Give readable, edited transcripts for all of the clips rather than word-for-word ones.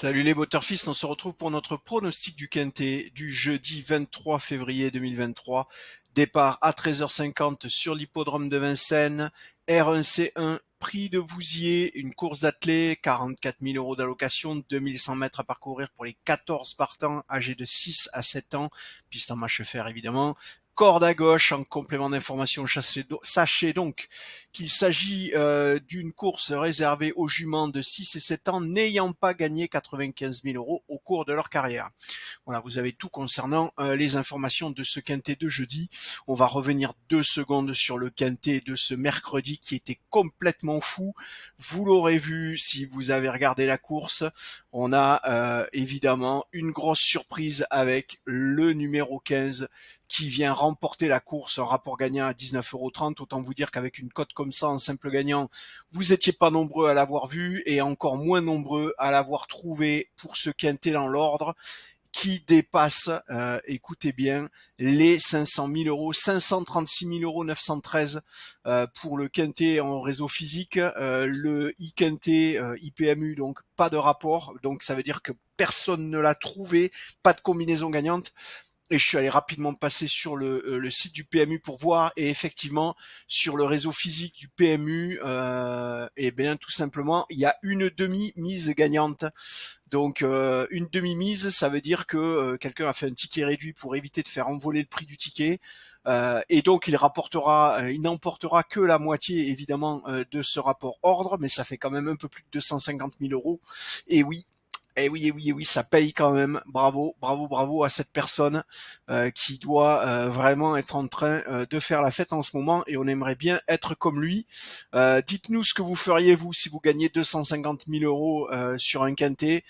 Salut les Butterfist, on se retrouve pour notre pronostic du Quintet du jeudi 23 février 2023. Départ à 13h50 sur l'hippodrome de Vincennes, R1C1, prix de Vouziers, une course d'athlée, 44 000 € d'allocation, 2100 mètres à parcourir pour les 14 partants âgés de 6 à 7 ans, piste en marche fer évidemment. Corde à gauche, en complément d'information, sachez donc qu'il s'agit d'une course réservée aux juments de 6 et 7 ans n'ayant pas gagné 95 000 € au cours de leur carrière. Voilà, vous avez tout concernant les informations de ce quintet de jeudi. On va revenir 2 secondes sur le quintet de ce mercredi qui était complètement fou. Vous l'aurez vu si vous avez regardé la course. On a évidemment une grosse surprise avec le numéro 15 qui vient remporter la course, un rapport gagnant à 19,30 €. Autant vous dire qu'avec une cote comme ça en simple gagnant, vous étiez pas nombreux à l'avoir vu et encore moins nombreux à l'avoir trouvé pour ce quintet dans l'ordre qui dépasse, écoutez bien, les 500 000 €, 536 913 pour le quintet en réseau physique, le e-quintet IPMU, donc pas de rapport, donc ça veut dire que personne ne l'a trouvé, pas de combinaison gagnante. Et je suis allé rapidement passer sur le site du PMU pour voir, et effectivement sur le réseau physique du PMU, et bien tout simplement il y a une demi-mise gagnante. Donc une demi-mise, ça veut dire que quelqu'un a fait un ticket réduit pour éviter de faire envoler le prix du ticket, et donc il n'emportera que la moitié évidemment de ce rapport ordre, mais ça fait quand même un peu plus de 250 000 €. Et oui, et oui, ça paye quand même. Bravo, bravo, bravo à cette personne qui doit vraiment être en train de faire la fête en ce moment, et on aimerait bien être comme lui. Dites-nous ce que vous feriez vous si vous gagnez 250 000 € sur un quintet.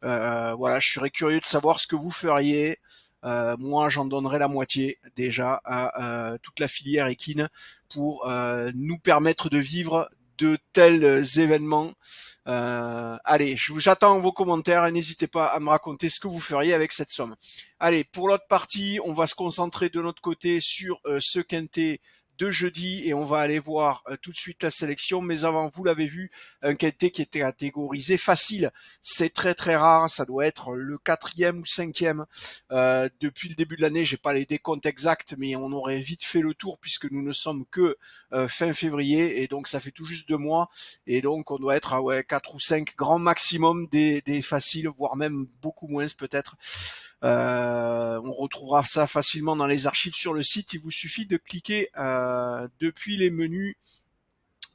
Voilà, je serais curieux de savoir ce que vous feriez. Moi, j'en donnerais la moitié déjà à toute la filière équine pour nous permettre de vivre de tels événements. Allez, j'attends vos commentaires et n'hésitez pas à me raconter ce que vous feriez avec cette somme. Allez, pour l'autre partie, on va se concentrer de notre côté sur ce quintet de jeudi et on va aller voir tout de suite la sélection. Mais avant, vous l'avez vu, un quintet qui était catégorisé facile. C'est très très rare, ça doit être le 4e ou 5e depuis le début de l'année. J'ai pas les décomptes exacts, mais on aurait vite fait le tour puisque nous ne sommes que fin février et donc ça fait tout juste 2 mois. Et donc on doit être à 4 ou 5 grand maximum des faciles, voire même beaucoup moins peut-être. On retrouvera ça facilement dans les archives sur le site. Il vous suffit de cliquer depuis les menus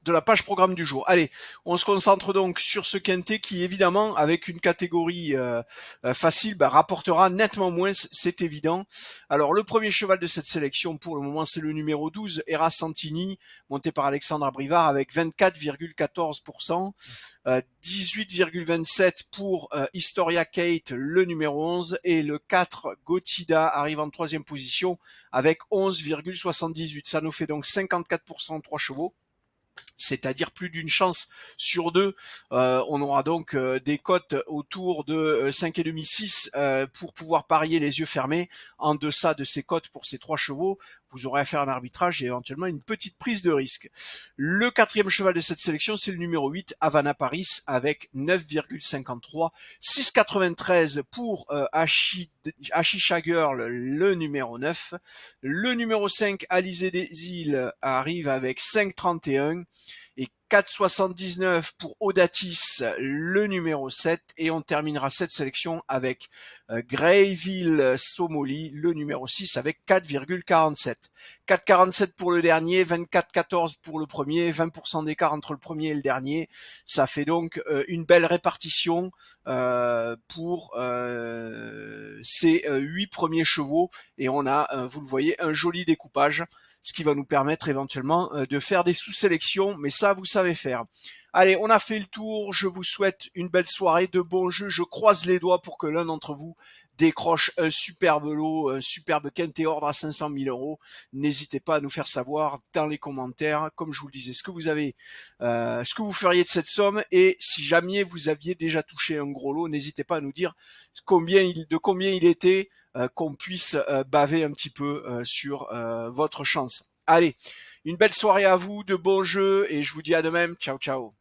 de la page programme du jour. Allez, on se concentre donc sur ce quintet qui, évidemment, avec une catégorie facile, rapportera nettement moins, c'est évident. Alors, le premier cheval de cette sélection, pour le moment, c'est le numéro 12, Era Santini, monté par Alexandre Abrivard, avec 24,14%. 18,27 pour Historia Kate, le numéro 11, et le 4, Gotida, arrive en troisième position, avec 11,78. Ça nous fait donc 54% 3 chevaux. C'est-à-dire plus d'une chance sur deux. On aura donc des cotes autour de 5,5, 6 pour pouvoir parier les yeux fermés. En deçà de ces cotes pour ces 3 chevaux, vous aurez à faire un arbitrage et éventuellement une petite prise de risque. Le quatrième cheval de cette sélection, c'est le numéro 8, Havana Paris, avec 9,53, 6,93 pour Ashisha Girl, le numéro 9. Le numéro 5, Alizé des Îles, arrive avec 5,31 et 4,79 pour Audatis, le numéro 7, et on terminera cette sélection avec Greyville Somoli, le numéro 6, avec 4,47. 4,47 pour le dernier, 24,14 pour le premier, 20% d'écart entre le premier et le dernier. Ça fait donc une belle répartition pour ces 8 premiers chevaux, et on a, vous le voyez, un joli découpage, ce qui va nous permettre éventuellement de faire des sous-sélections, mais ça, vous savez faire. Allez, on a fait le tour, je vous souhaite une belle soirée, de bons jeux, je croise les doigts pour que l'un d'entre vous décroche un superbe lot, un superbe quintet ordre à 500 000 €. N'hésitez pas à nous faire savoir dans les commentaires, comme je vous le disais, ce que vous feriez de cette somme, et si jamais vous aviez déjà touché un gros lot, n'hésitez pas à nous dire de combien il était, qu'on puisse baver un petit peu sur votre chance. Allez, une belle soirée à vous, de bons jeux, et je vous dis à de même. Ciao, ciao.